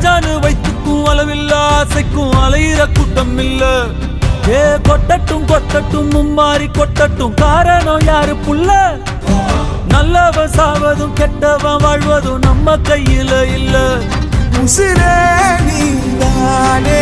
ராஜானு வைத்துக்கும் அளவில்ல ஆசைக்கும் அலையிற கூட்டம் இல்ல. ஏ கொட்டட்டும் கொட்டட்டும் மும்மாறி கொட்டட்டும், காரணம் யாரு புள்ள? நல்லவன் சாவதும் கெட்டவன் வாழ்வதும் நம்ம கையில இல்ல. உசிரே நீதானே